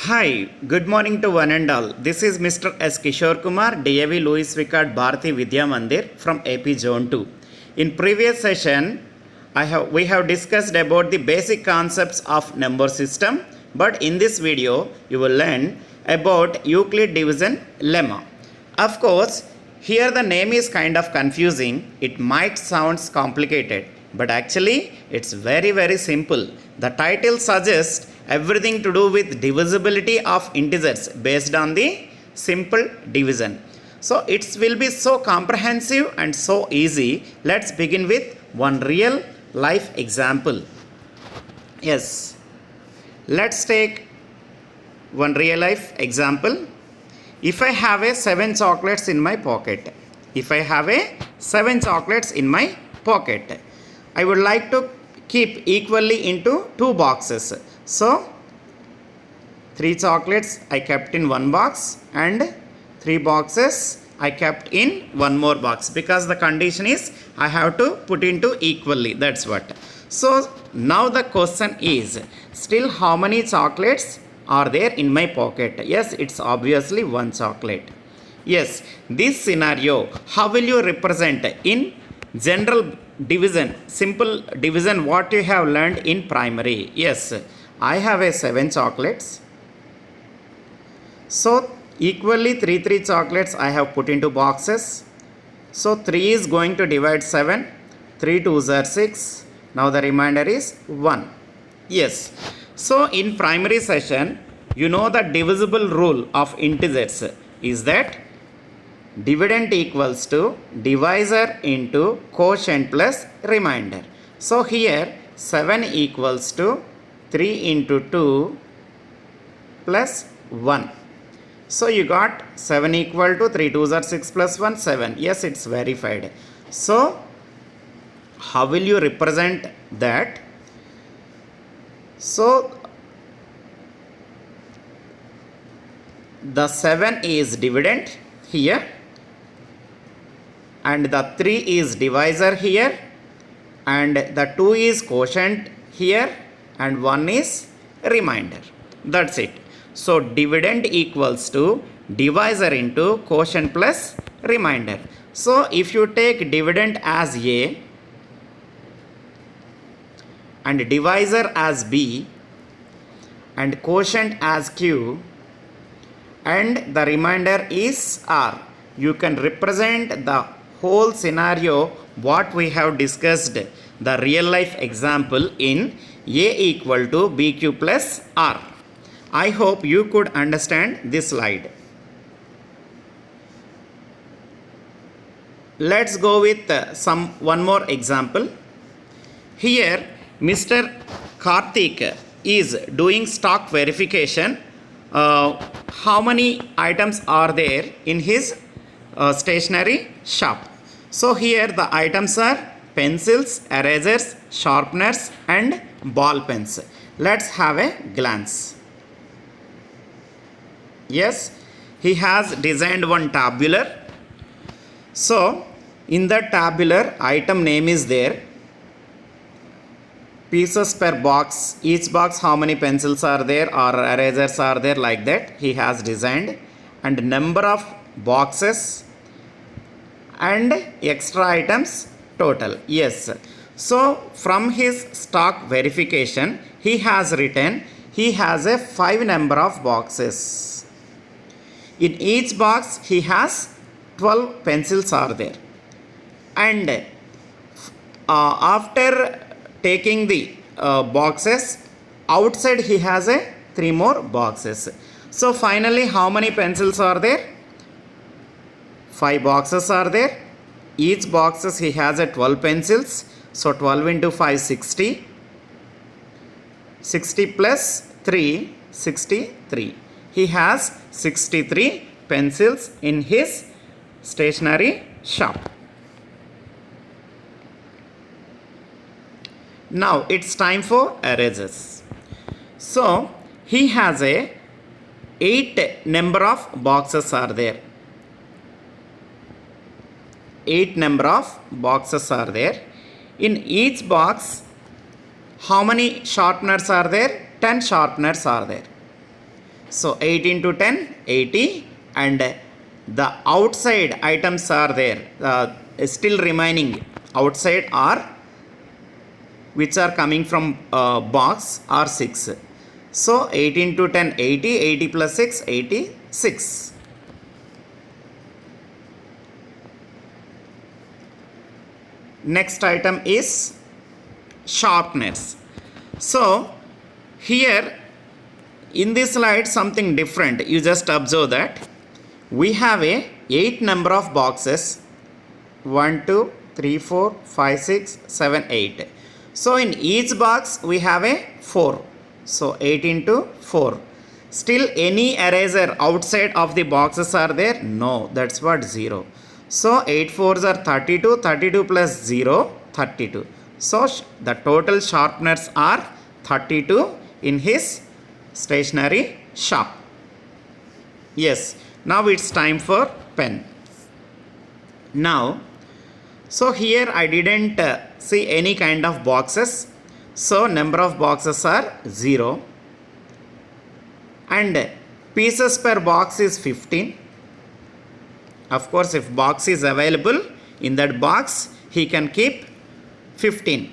Hi, good morning to one and all. This is Mr. S. Kishore Kumar, DAV Louis Vickard Bharati Vidya Mandir from AP Zone 2. In previous session, we have discussed about the basic concepts of number system, but in this video, you will learn about Euclid division lemma. Of course, here the name is kind of confusing. It might sound complicated, but actually it's very simple. The title suggests everything to do with divisibility of integers based on the simple division. So it will be so comprehensive and so easy. Let's begin with one real life example. Yes, let's take one real life example. If I have a 7 chocolates in my pocket, I would like to keep equally into 2 boxes. So 3 chocolates I kept in one box and 3 boxes I kept in one more box, because the condition is I have to put into equally. That's what. So now the question is, still how many chocolates are there in my pocket? Yes, it's obviously 1 chocolate. Yes, this scenario, how will you represent in general division, simple division, what you have learned in primary? Yes, I have a 7 chocolates. So equally 3 chocolates I have put into boxes. So 3 is going to divide 7. 3 2s are 6. Now the remainder is 1. Yes. So in primary session, you know the divisible rule of integers is that dividend equals to divisor into quotient plus remainder. So here 7 equals to 3 into 2 plus 1. So you got 7 equal to 3 2s are 6 plus 1 7. Yes, it's verified. So how will you represent that? So the 7 is dividend here, and the 3 is divisor here, and the 2 is quotient here, and 1 is remainder. That's it. So dividend equals to divisor into quotient plus remainder. So if you take dividend as A and divisor as B and quotient as Q and the remainder is R, you can represent the whole scenario what we have discussed, the real life example, in A equal to BQ plus R. I hope you could understand this slide. Let's go with one more example. Here Mr. Karthik is doing stock verification. How many items are there in his stationery shop? So here the items are pencils, erasers, sharpeners and ball pens. Let's have a glance. Yes, he has designed one tabular. So in the tabular, item name is there, pieces per box, each box how many pencils are there or erasers are there, like that he has designed, and number of boxes and extra items total. Yes, so from his stock verification he has written he has a 5 number of boxes. In each box he has 12 pencils are there, and after taking the boxes outside he has a 3 more boxes. So finally how many pencils are there? 5 boxes are there. Each boxes he has a 12 pencils. So 12 into 5 60. 60 plus 3 63. He has 63 pencils in his stationery shop. Now it's time for erasers. So he has a 8 number of boxes are there. 8 number of boxes are there. In each box how many sharpeners are there? 10 sharpeners are there. So 8 into 10, 80, and the outside items are there, still remaining outside are, which are coming from box, are 6. So 8 into 10, 80, 80 plus 6, 86. Next item is sharpness. So here in this slide something different. You just observe that we have a 8 number of boxes, 1 2 3 4 5 6 7 8. So in each box we have a 4. So 8 into 4. Still any eraser outside of the boxes are there? No, that's what 0. So 8 4s are 32, 32 plus 0, 32. So the total sharpeners are 32 in his stationery shop. Yes, now it's time for pen. Now, so here I didn't see any kind of boxes. So number of boxes are 0 and pieces per box is 15. Of course, if box is available, in that box he can keep 15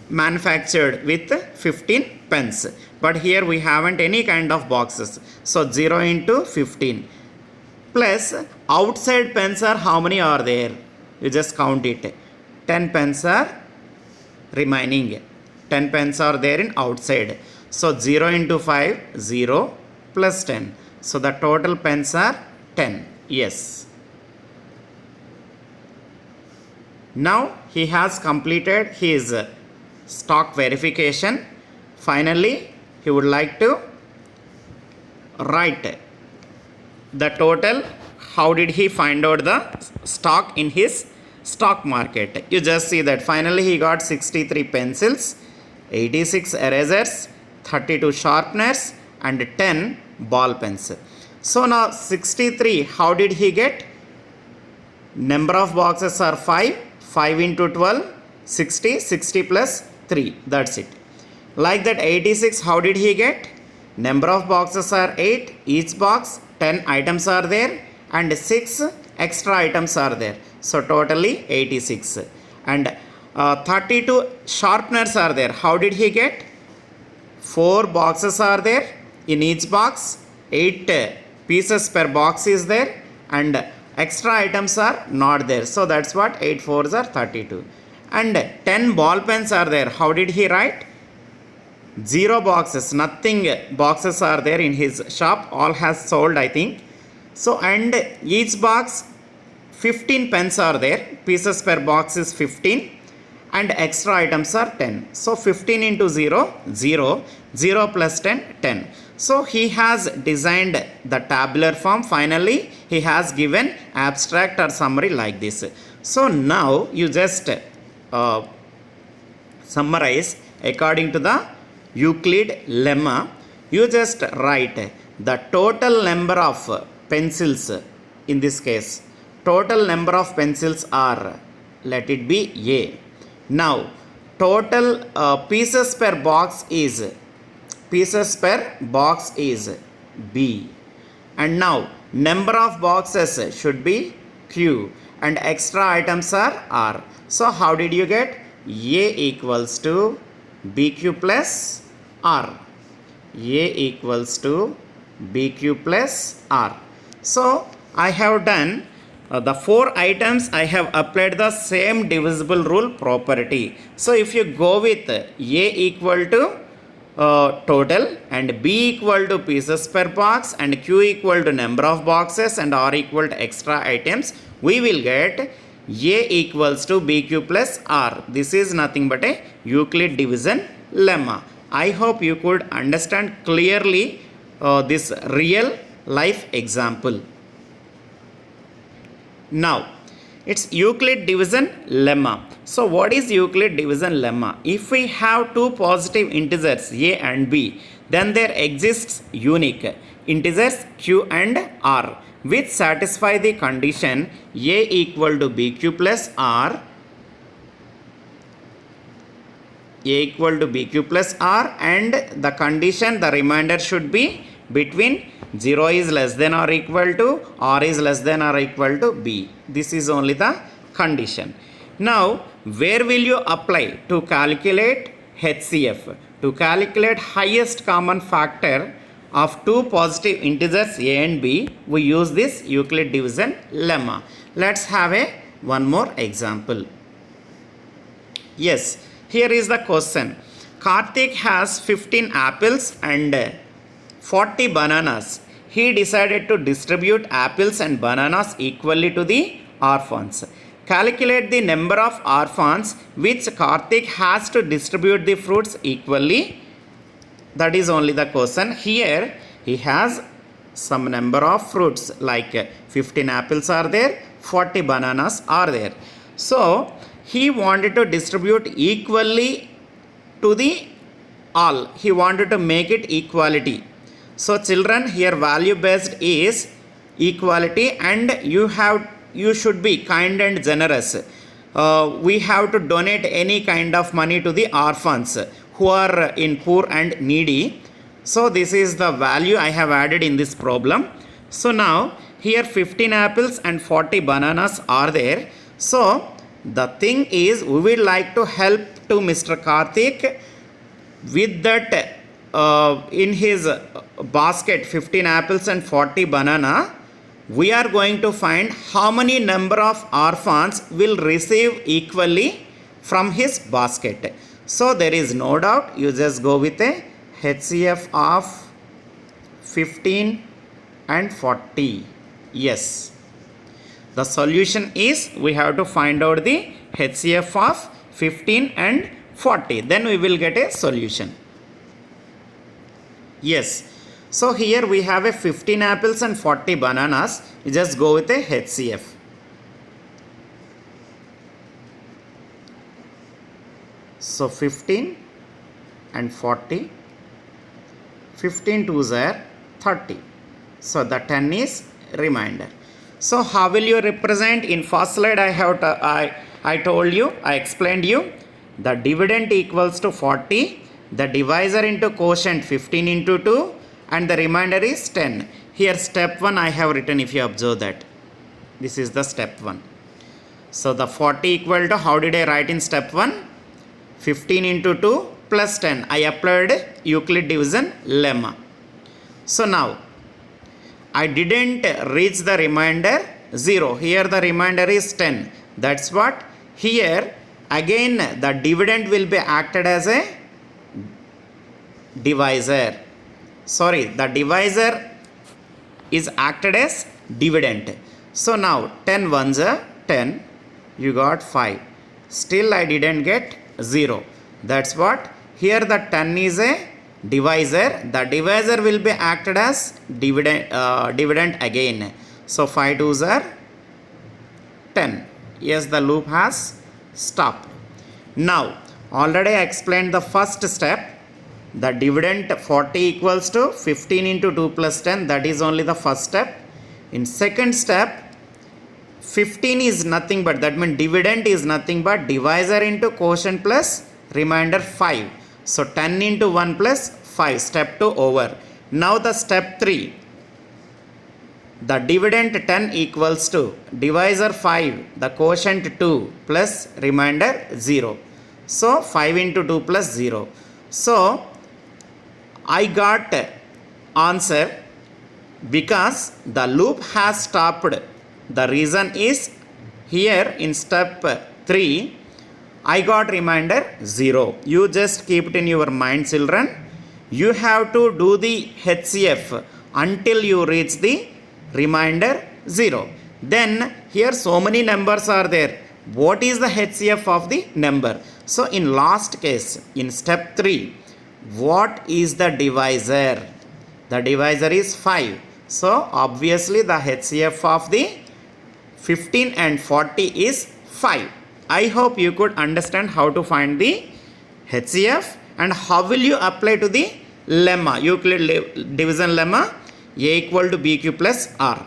manufactured with 15 pens. But here we haven't any kind of boxes. So 0 into 15 plus outside pens are how many are there? You just count it. 10 pens are remaining. 10 pens are there in outside. So 0 into 5, 0 plus 10. So the total pens are 10. Yes. Now he has completed his stock verification. Finally, he would like to write the total. How did he find out the stock in his stock market? You just see that finally he got 63 pencils, 86 erasers, 32 sharpeners and 10 ball pens. So now 63, how did he get? Number of boxes are 5. 5 into 12, 60, 60 plus 3, that's it. Like that 86, how did he get? Number of boxes are 8, each box 10 items are there and 6 extra items are there. So totally 86. And 32 sharpeners are there. How did he get? 4 boxes are there, in each box 8 pieces per box is there and extra items are not there. So that's what 8 4s are 32. And 10 ball pens are there. How did he write? 0 boxes, nothing boxes are there in his shop. All has sold, I think. So and each box 15 pens are there. Pieces per box is 15 and extra items are 10. So 15 into 0, 0. 0 plus 10, 10. So he has designed the tabular form. Finally, he has given abstract or summary like this. So now you just summarize according to the Euclid lemma. You just write the total number of pencils. In this case, total number of pencils are, let it be A. Now total pieces per box is B. And now number of boxes should be Q and extra items are R. So how did you get? A equals to BQ plus R. A equals to BQ plus R. So I have done the 4 items. I have applied the same divisible rule property. So if you go with A equal to total and B equal to pieces per box and Q equal to number of boxes and R equal to extra items, we will get A equals to BQ plus R. This is nothing but a Euclid division lemma. I hope you could understand clearly this real life example. Now it's Euclid division lemma. So what is Euclid division lemma? If we have 2 positive integers A and B, then there exists unique integers Q and R which satisfy the condition A equal to BQ plus R, A equal to BQ plus R, and the condition, the remainder should be between 0 is less than or equal to r is less than or equal to b. This is only the condition. Now, where will you apply to calculate HCF? To calculate highest common factor of two positive integers a and b, we use this Euclid division lemma. Let's have one more example. Yes, here is the question. Karthik has 15 apples and 40 bananas. He decided to distribute apples and bananas equally to the orphans. Calculate the number of orphans which Karthik has to distribute the fruits equally. That is only the question. Here he has some number of fruits like 15 apples are there, 40 bananas are there. So he wanted to distribute equally to the all. He wanted to make it equality. So children, here value based is equality, and you should be kind and generous. We have to donate any kind of money to the orphans who are in poor and needy. So this is the value I have added in this problem. So now here 15 apples and 40 bananas are there. So the thing is, we would like to help to Mr. Karthik with that in his basket 15 apples and 40 banana. We are going to find how many number of orphans will receive equally from his basket. So there is no doubt, you just go with a HCF of 15 and 40. Yes. The solution is, we have to find out the HCF of 15 and 40. Then we will get a solution. Yes. So here we have a 15 apples and 40 bananas. You just go with a HCF. So 15 and 40. 15 twos are 30. So the 10 is remainder. So how will you represent? In first slide I told you, I explained you, the dividend equals to 40, the divisor into quotient 15 into 2, and the remainder is 10. Here step 1 I have written, if you observe that. This is the step 1. So the 40 equal to, how did I write in step 1? 15 into 2 plus 10. I applied Euclid division lemma. So now, I didn't reach the remainder 0. Here the remainder is 10. That's what. Here again the dividend will be acted as a divisor. Sorry, the divisor is acted as dividend. So now 10 ones are 10. You got 5. Still I didn't get 0. That's what. Here the 10 is a divisor. The divisor will be acted as dividend again. So 5 twos are 10. Yes, the loop has stopped. Now already I explained the first step. The dividend 40 equals to 15 into 2 plus 10. That is only the first step. In second step, 15 is nothing but, that means dividend is nothing but divisor into quotient plus remainder 5. So 10 into 1 plus 5. Step 2 over. Now the step 3. The dividend 10 equals to divisor 5, the quotient 2 plus remainder 0. So 5 into 2 plus 0. So I got answer because the loop has stopped. The reason is, here in step 3 I got remainder 0. You just keep it in your mind, children. You have to do the HCF until you reach the remainder 0. Then here so many numbers are there. What is the HCF of the number? So in last case, in step 3, what is the divisor? The divisor is 5. So obviously the HCF of the 15 and 40 is 5. I hope you could understand how to find the HCF and how will you apply to the lemma, Euclid division lemma, A equal to BQ plus R.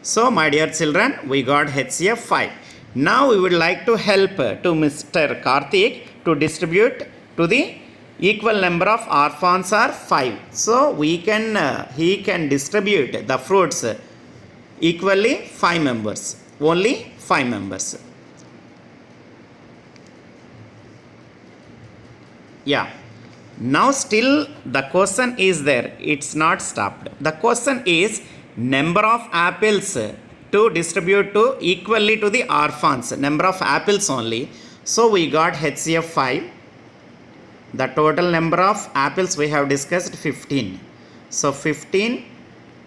So my dear children, we got HCF 5. Now we would like to help to Mr. Karthik to distribute to the equal number of orphans are 5. So we can he can distribute the fruits equally 5 members. Only 5 members. Yeah. Now still the question is there. It's not stopped. The question is number of apples to distribute to equally to the orphans. Number of apples only. So we got HCF 5. The total number of apples we have discussed 15. So 15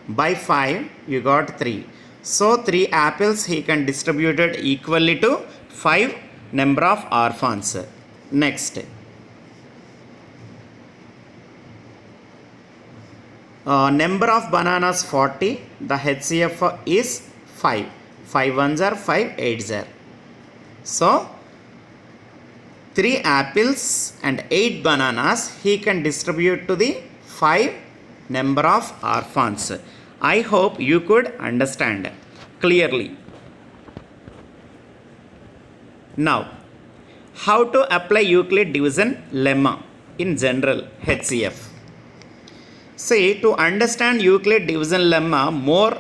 by 5 you got 3. So 3 apples he can distribute it equally to 5 number of orphans. Next. Number of bananas 40. The HCF is 5. 5 ones are 5 8s are. So 3 apples and 8 bananas he can distribute to the 5 number of orphans. I hope you could understand clearly. Now, how to apply Euclid division lemma in general HCF? See, to understand Euclid division lemma more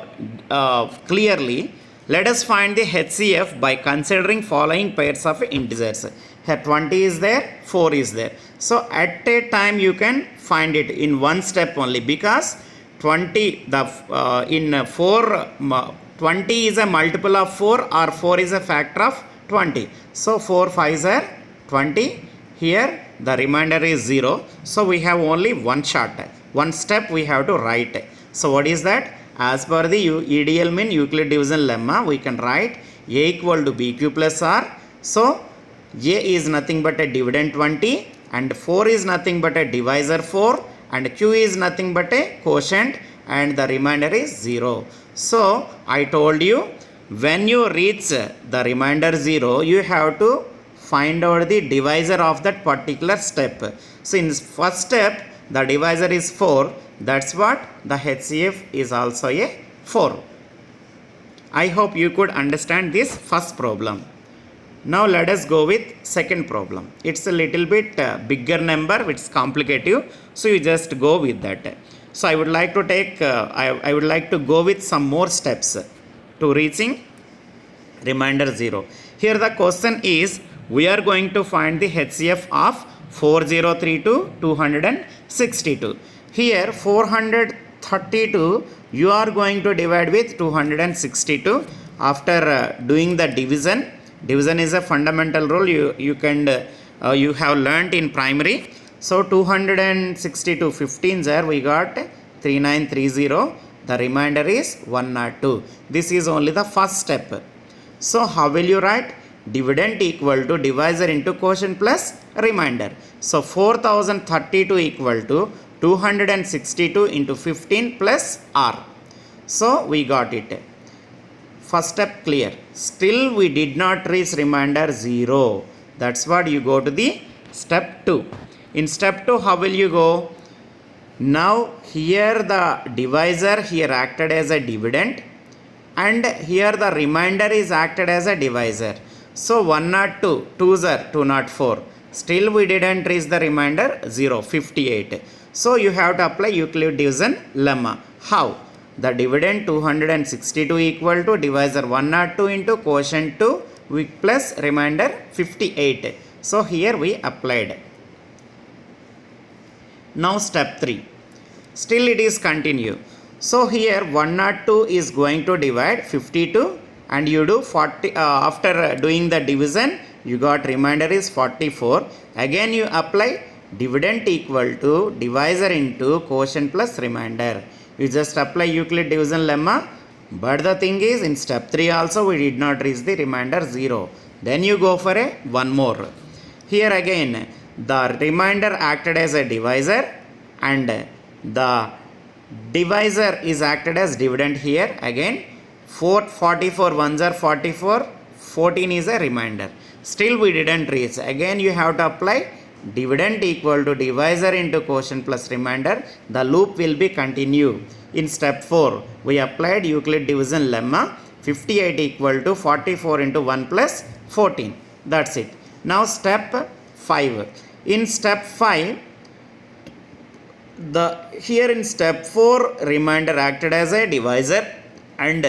clearly, let us find the HCF by considering following pairs of integers. Here 20 is there, 4 is there. So at a time you can find it in one step only, because 20 in 4 20 is a multiple of 4 or 4 is a factor of 20. So 4 5s are 20. Here the remainder is 0. So we have only one shot. One step we have to write. So what is that? As per the EDL mean Euclid division lemma, we can write A equal to BQ plus R. So A is nothing but a dividend 20 and 4 is nothing but a divisor 4 and Q is nothing but a quotient and the remainder is 0. So I told you, when you reach the remainder 0, you have to find out the divisor of that particular step. So in this first step, the divisor is 4. That's what the HCF is also a 4. I hope you could understand this first problem. Now let us go with second problem. It's a little bit bigger number, which is complicated. So you just go with that. So I would like to take, I would like to go with some more steps to reaching remainder 0. Here the question is, we are going to find the HCF of 4032 262. Here 432 you are going to divide with 262 after doing the division. Division is a fundamental rule you have learnt in primary. So 262 15s are we got 3930. The remainder is 102. This is only the first step. So how will you write? Dividend equal to divisor into quotient plus remainder. So 4032 equal to 262 into 15 plus R. So we got it. First step clear. Still we did not reach remainder 0. That's what you go to the step 2. In step 2, how will you go? Now here the divisor here acted as a dividend and here the remainder is acted as a divisor. So 102, 2s are 204. Still we didn't reach the remainder 0, 58. So you have to apply Euclid division lemma. How? The dividend 262 equal to divisor 102 into quotient 2 plus remainder 58. So here we applied. Now step 3. Still it is continue. So here 102 is going to divide 52 and you do 40 after doing the division you got remainder is 44. Again you apply dividend equal to divisor into quotient plus remainder. You just apply Euclid division lemma, but the thing is in step 3 also we did not reach the remainder 0. Then you go for a one more. Here again the remainder acted as a divisor and the divisor is acted as dividend here. Again 44 ones are 44, 14 is a remainder. Still we didn't reach. Again you have to apply dividend equal to divisor into quotient plus remainder. The loop will be continue. In step 4 we applied Euclid division lemma. 58 equal to 44 into 1 plus 14. That's it. Now step 5. In step 5 the here in step 4 remainder acted as a divisor, and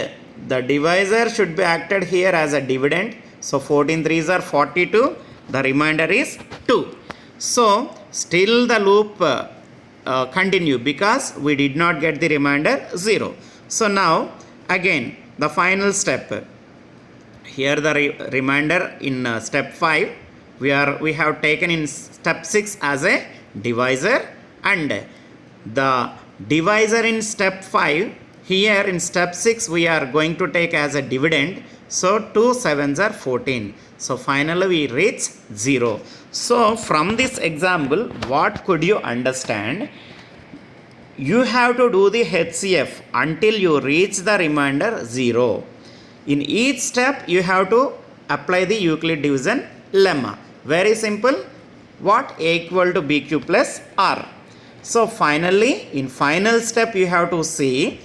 the divisor should be acted here as a dividend. So 14 3s are 42, the remainder is 2. So still the loop continue because we did not get the remainder 0. So now again the final step, here the remainder in step 5 we have taken in step 6 as a divisor, and the divisor in step 5 here in step 6 we are going to take as a dividend. So 2 7s are 14. So finally we reach 0. So from this example, what could you understand? You have to do the HCF until you reach the remainder 0. In each step you have to apply the Euclid division lemma. Very simple. What? A equal to BQ plus R. So finally in final step you have to see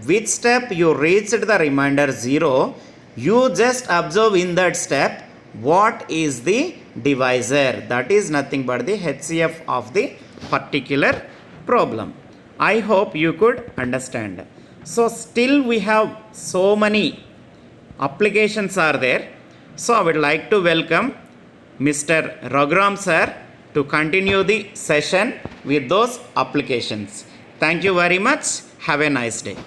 which step you reached the remainder 0. You just observe in that step what is the divisor. That is nothing but the HCF of the particular problem. I hope you could understand. So still we have so many applications are there. So I would like to welcome Mr. Raghuram sir to continue the session with those applications. Thank you very much. Have a nice day.